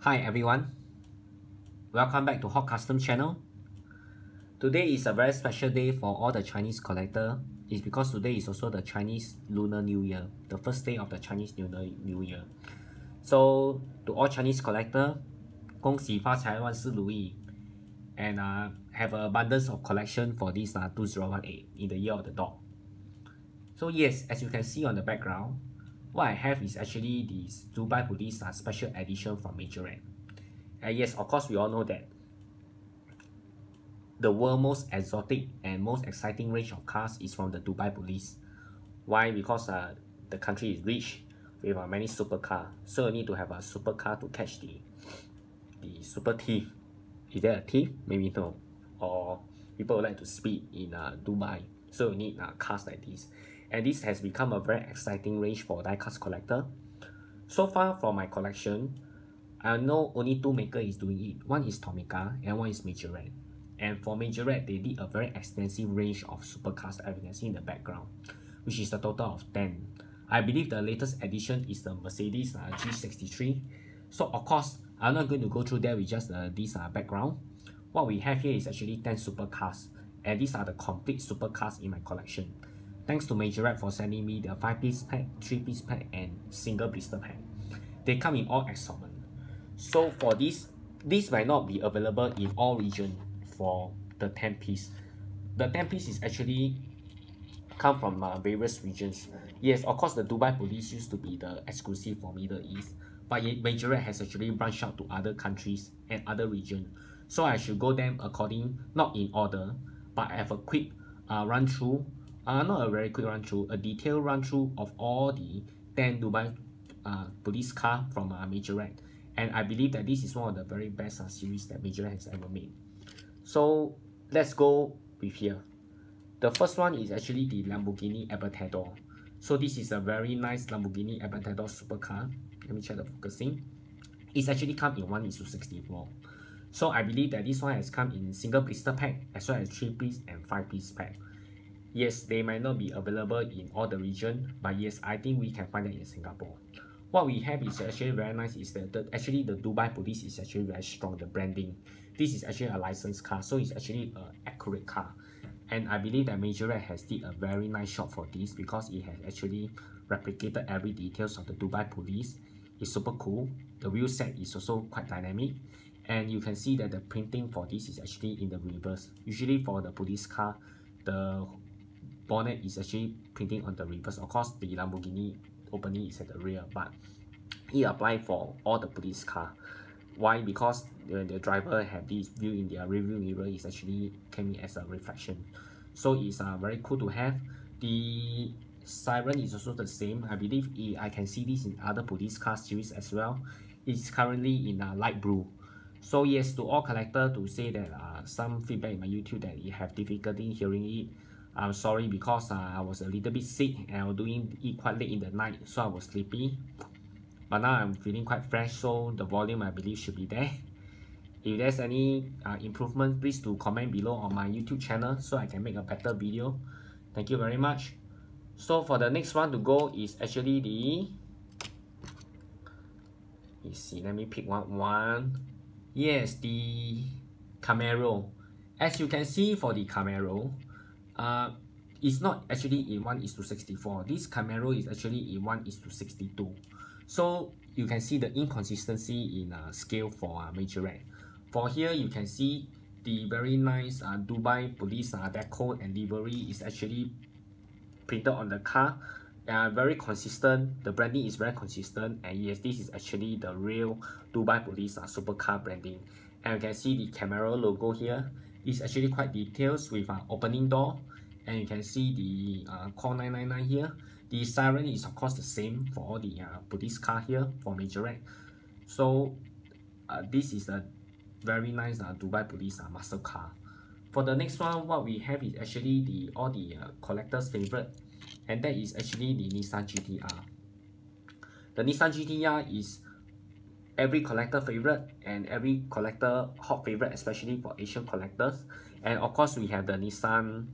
Hi everyone, welcome back to Hot Custom channel. Today is a very special day for all the Chinese collector. It's because today is also the Chinese Lunar New Year, the first day of the Chinese Lunar New Year. So to all Chinese collector, 恭喜发财万事如意 and have an abundance of collection for this 2018 in the year of the dog. So yes, as you can see on the background, what I have is actually this Dubai Police special edition from Majorette. Yes, of course, we all know that the world's most exotic and most exciting range of cars is from the Dubai Police. Why? Because the country is rich with many supercar, so you need to have a supercar to catch the super thief. Is there a thief? Maybe no. Or people would like to speed in Dubai, so you need cars like this. And this has become a very exciting range for diecast collector. So far from my collection, I know only two makers is doing it. One is Tomica and one is Majorette. And for Majorette, they did a very extensive range of supercars as you can see in the background, which is a total of 10. I believe the latest edition is the Mercedes G63. So of course, I'm not going to go through that with just this background. What we have here is actually 10 supercars, and these are the complete supercars in my collection. Thanks to Majorette for sending me the 5-piece pack, 3-piece pack, and single blister pack. They come in all assortment. So for this might not be available in all regions for the 10-piece. The 10-piece is actually come from various regions. Yes, of course, the Dubai Police used to be the exclusive for Middle East, but Majorette has actually branched out to other countries and other regions. So I should go them according, not in order, but I have a quick run through. Not a very quick run through, a detailed run through of all the 10 Dubai police car from Majorette. And I believe that this is one of the very best series that Majorette has ever made. So let's go with here. The first one is actually the Lamborghini Aventador. So this is a very nice Lamborghini Aventador supercar. Let me check the focusing. It's actually come in 1:64. So I believe that this one has come in single blister pack as well as 3-piece and 5-piece pack. Yes, they might not be available in all the region, but yes, I think we can find it in Singapore. What we have is actually very nice is that actually the Dubai Police is actually very strong, the branding. This is actually a licensed car, so it's actually an accurate car. And I believe that Majorette has did a very nice shot for this because it has actually replicated every details of the Dubai Police. It's super cool. The wheel set is also quite dynamic. And you can see that the printing for this is actually in the reverse. Usually for the police car, the bonnet is actually printing on the reverse. Of course, the Lamborghini opening is at the rear, but it applies for all the police car. Why? Because the driver have this view in their rearview mirror is actually came in as a reflection. So it's very cool to have. The Siren is also the same. I believe I can see this in other police car series as well. It's currently in light blue. So yes, to all collectors to say that some feedback in my YouTube that you have difficulty hearing it. I'm sorry because I was a little bit sick and I was doing it quite late in the night, so I was sleepy. But now I'm feeling quite fresh, so the volume I believe should be there. If there's any improvement, please do comment below on my YouTube channel so I can make a better video. Thank you very much. So for the next one to go is actually the, let's see, let me pick one. Yes, the Camaro. As you can see for the Camaro, it's not actually in 1:64. This Camaro is actually in 1:62. So you can see the inconsistency in scale for Majorette. For here, you can see the very nice Dubai Police deco and livery is actually printed on the car. Very consistent. The branding is very consistent, and yes, this is actually the real Dubai Police supercar branding. And you can see the Camaro logo here is actually quite detailed with opening door. And you can see the call 999 here. The Siren is of course the same for all the police car here for Majorette. So this is a very nice Dubai Police muscle car. For the next one, what we have is actually all the collector's favorite, and that is actually the Nissan Gtr. The Nissan Gtr is every collector favorite and every collector hot favorite, especially for Asian collectors. And of course, we have the Nissan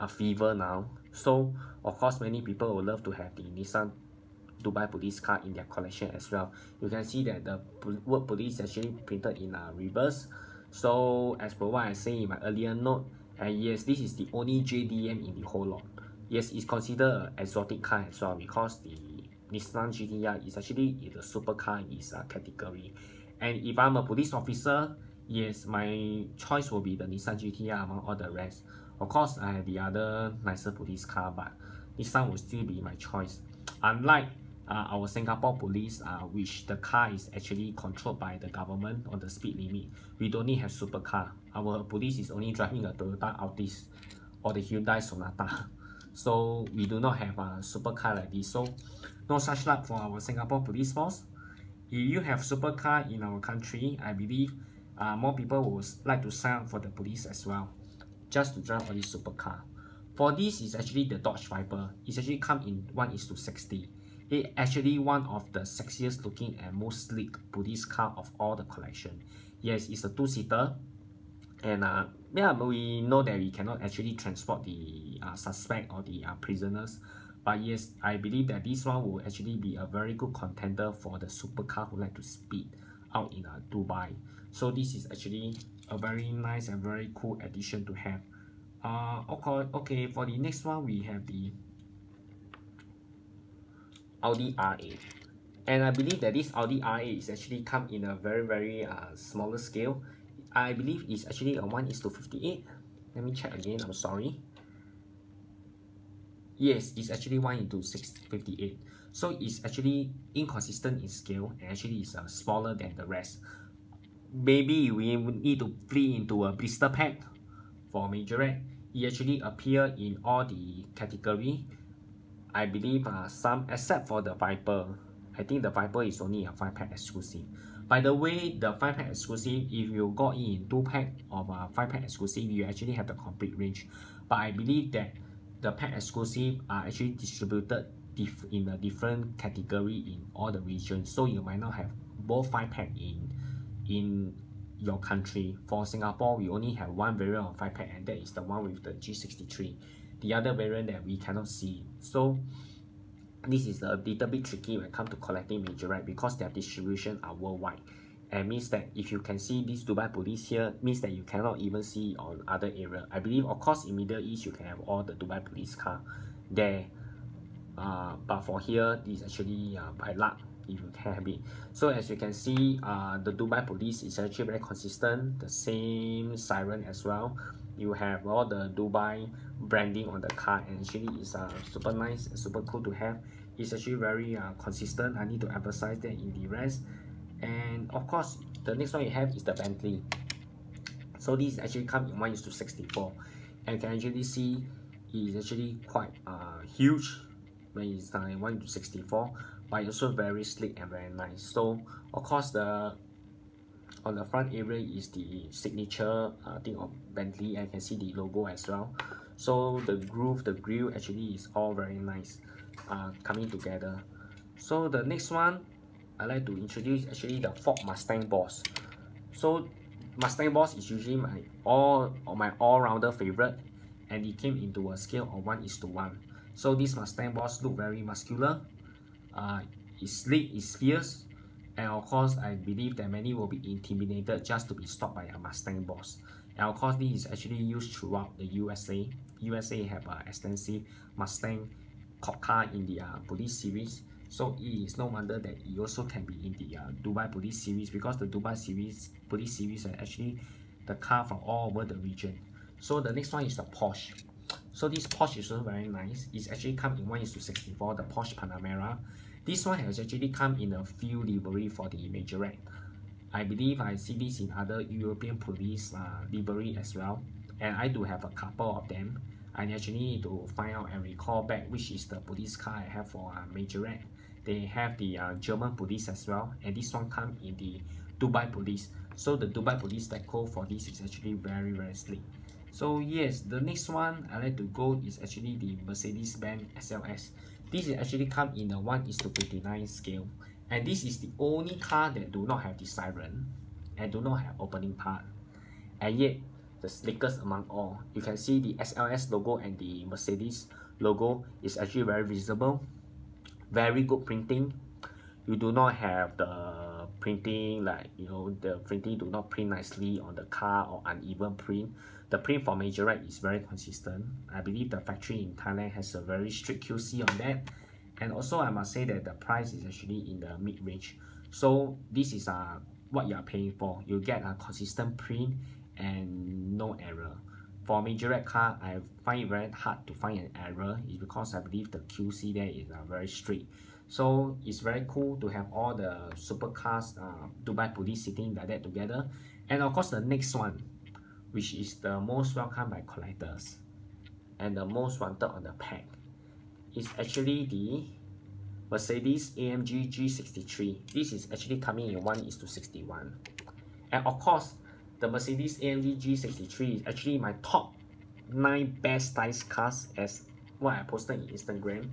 fever now. So of course, many people would love to have the Nissan Dubai police car in their collection as well. You can see that the word police is actually printed in reverse. So as per what I say in my earlier note, and yes, this is the only JDM in the whole lot. Yes, it's considered an exotic car as well because the Nissan Gtr is actually in the supercar in its category. And if I'm a police officer, yes, my choice will be the Nissan Gtr among all the rest. Of course, I have the other nicer police car, but Nissan will still be my choice. Unlike our Singapore police, which the car is actually controlled by the government on the speed limit, we don't need have supercar. Our police is only driving a Toyota Altis or the Hyundai Sonata. So we do not have a supercar like this. So no such luck for our Singapore police force. If you have supercar in our country, I believe more people would like to sign up for the police as well, just to drive on this supercar. For this is actually the Dodge Viper. It's actually come in 1:60. It's actually one of the sexiest looking and most sleek police car of all the collection. Yes, it's a two-seater, and yeah, we know that we cannot actually transport the suspect or the prisoners. But yes, I believe that this one will actually be a very good contender for the supercar who like to speed out in Dubai. So this is actually a very nice and very cool addition to have. Okay, for the next one we have the Audi R8, and I believe that this Audi R8 is actually come in a very smaller scale. I believe it's actually a 1:58. Let me check again, I'm sorry. Yes, it's actually 1:658. So it's actually inconsistent in scale, and actually it's smaller than the rest. Maybe we need to play into a blister pack for Majorette. It actually appear in all the category. I believe some, except for the Viper. I think the Viper is only a 5-pack exclusive. By the way, the 5-pack exclusive, if you got in 2-pack of a 5-pack exclusive, you actually have the complete range. But I believe that the pack exclusive are actually distributed in a different category in all the regions. So you might not have both 5-pack in your country. For Singapore, we only have one variant of 5-pack, and that is the one with the G63. The other variant that we cannot see. So this is a little bit tricky when it comes to collecting Majorette because their distribution are worldwide. And means that if you can see this Dubai police here, means that you cannot even see on other area. I believe, of course, in Middle East you can have all the Dubai police car there. But for here, this is actually by luck if you can have it. So as you can see, the Dubai police is actually very consistent. The same Siren as well. You have all the Dubai branding on the car, and actually it's super nice, super cool to have. It's actually very consistent. I need to emphasize that in the rest. And of course, the next one you have is the Bentley. So this actually comes in 1:64, and you can actually see it's actually quite huge when it's in 1:64, but it's also very sleek and very nice. So of course, on the front area is the signature thing of Bentley, and you can see the logo as well. So the groove, the grille actually is all very nice coming together. So the next one I like to introduce actually the Ford Mustang Boss. So Mustang Boss is usually my all-rounder favorite, and it came into a scale of 1:1. So this Mustang Boss look very muscular, it's sleek, it's fierce, and of course I believe that many will be intimidated just to be stopped by a Mustang Boss. And of course this is actually used throughout the USA. USA have an extensive Mustang cop car in the police series. So it is no wonder that it also can be in the Dubai police series, because the Dubai police series are actually the car from all over the region. So the next one is the Porsche. So this Porsche is also very nice. It's actually come in 1:64, the Porsche Panamera. This one has actually come in a few livery for the Majorette. I believe I see this in other European police livery as well, and I do have a couple of them. I actually need to find out and recall back which is the police car I have for Majorette. They have the German police as well, and this one comes in the Dubai police. So the Dubai police deco for this is actually very sleek. So yes, the next one I like to go is actually the Mercedes-Benz SLS. This is actually come in a 1:59 scale, and this is the only car that do not have the siren and do not have opening part, and yet the sleekest among all. You can see the SLS logo and the Mercedes logo is actually very visible. very good printing. You do not have the printing like, you know, the printing do not print nicely on the car or uneven print. The print for Majorette is very consistent. I believe the factory in Thailand has a very strict QC on that. And also I must say that the price is actually in the mid-range. So this is what you are paying for. You get a consistent print and no error. For Majorette car, I find it very hard to find an error. It's because I believe the QC there is very strict. So it's very cool to have all the supercars, Dubai police sitting like that together. And of course the next one, which is the most welcomed by collectors and the most wanted on the pack, is actually the Mercedes-AMG G63. This is actually coming in 1:61. And of course, the Mercedes-AMG G63 is actually my top 9 best styled cars as what I posted in Instagram.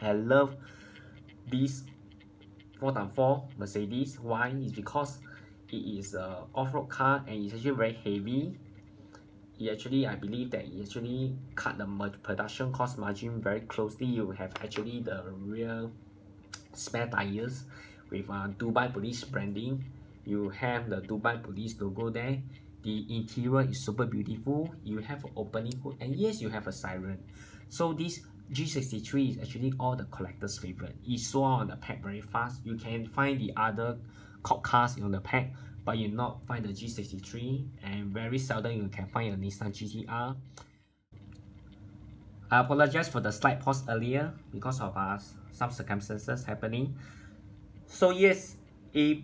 I love this 4x4 Mercedes. Why? It's because it is an off-road car and it's actually very heavy. It actually, I believe that it actually cut the production cost margin very closely. You have actually the rear spare tires with Dubai Police branding. You have the Dubai Police logo there. The interior is super beautiful. You have an opening hood, and yes, you have a siren. So this G63 is actually all the collectors' favorite. It sold out on the pack very fast. You can find the other cop cars on the pack, but you not find the G63, and very seldom you can find a Nissan Gtr. I apologize for the slight pause earlier because of some circumstances happening. So yes, if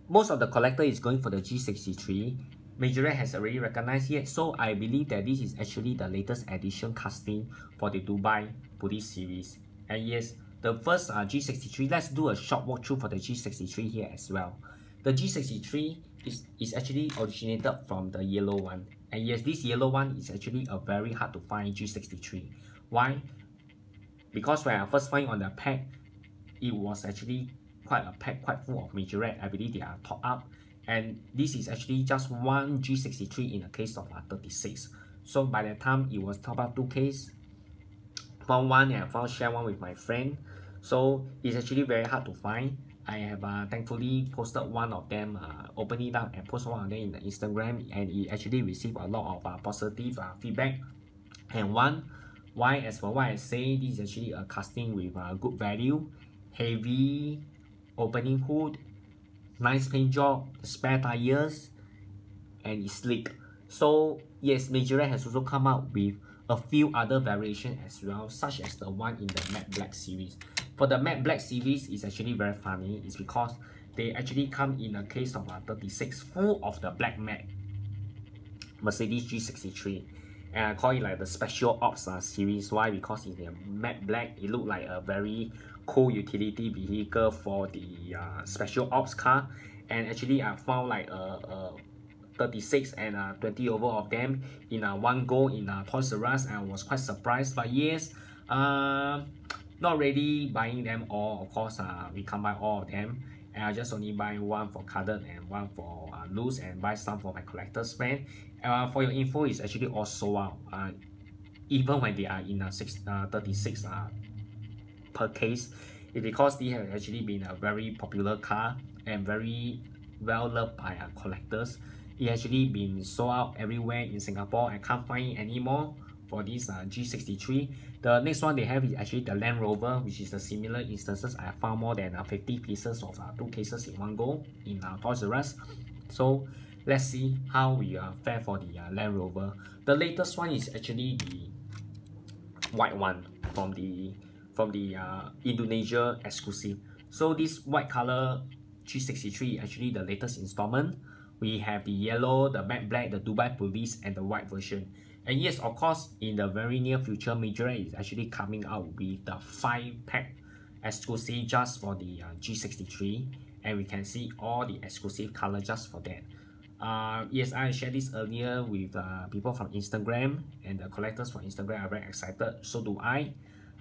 most of the collector is going for the G63, Majorette has already recognized it, so I believe that this is actually the latest edition casting for the Dubai Police series. And yes, the first G63, let's do a short walkthrough for the G63 here as well. The G63 is actually originated from the yellow one. And yes, this yellow one is actually a very hard to find G63. Why? Because when I first find on the pack, it was actually quite a pack, quite full of Majorette. I believe they are top up. And this is actually just one G63 in a case of 36. So by the time it was top up 2 case, found one and I found share one with my friend. So it's actually very hard to find. I have thankfully posted one of them, opened it up and posted one of them in the Instagram, and it actually received a lot of positive feedback. And why, as for what I say, this is actually a casting with good value, heavy opening hood, nice paint job, spare tires, and it's sleek. So yes, Majorette has also come out with a few other variations as well, such as the one in the matte black series. For the matte black series, it's actually very funny. It's because they actually come in a case of 36 full of the black matte Mercedes G63. And I call it like the special ops series. Why? Because in the matte black, it looked like a very cool utility vehicle for the special ops car. And actually I found like 36 and 20 over of them in one go in Toys R Us, and I was quite surprised. But yes, not really buying them all. Of course, we can't buy all of them, and I just only buy one for carded and one for loose, and buy some for my collector's friend. For your info, it's actually all sold out. Even when they are in 36 per case, it's because they have actually been a very popular car and very well loved by collectors. It actually been sold out everywhere in Singapore. I can't find it anymore for this G63. The next one they have is actually the Land Rover, which is a similar instances. I found more than 50 pieces of 2 cases in one go in Toys R Us. So let's see how we fare for the Land Rover. The latest one is actually the white one from the Indonesia exclusive. So this white color G63 is actually the latest installment. We have the yellow, the matte black, the Dubai Police, and the white version. And yes, of course, in the very near future, Majorette is actually coming out with the 5-pack exclusive just for the G63, and we can see all the exclusive color just for that. Yes, I shared this earlier with people from Instagram, and the collectors from Instagram are very excited. So do I.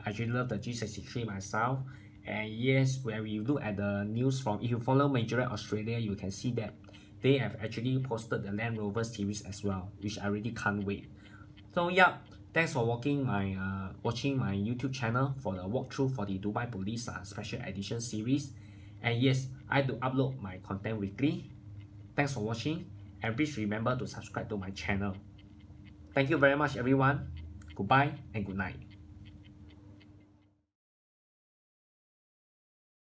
I actually love the G63 myself. And yes, when we look at the news from, if you follow Majorette Australia, you can see that they have actually posted the Land Rover series as well, which I really can't wait. So yeah, Thanks for watching my YouTube channel for the walkthrough for the Dubai Police Special Edition series. And yes, I do upload my content weekly. Thanks for watching, and please remember to subscribe to my channel. Thank you very much everyone. Goodbye and good night.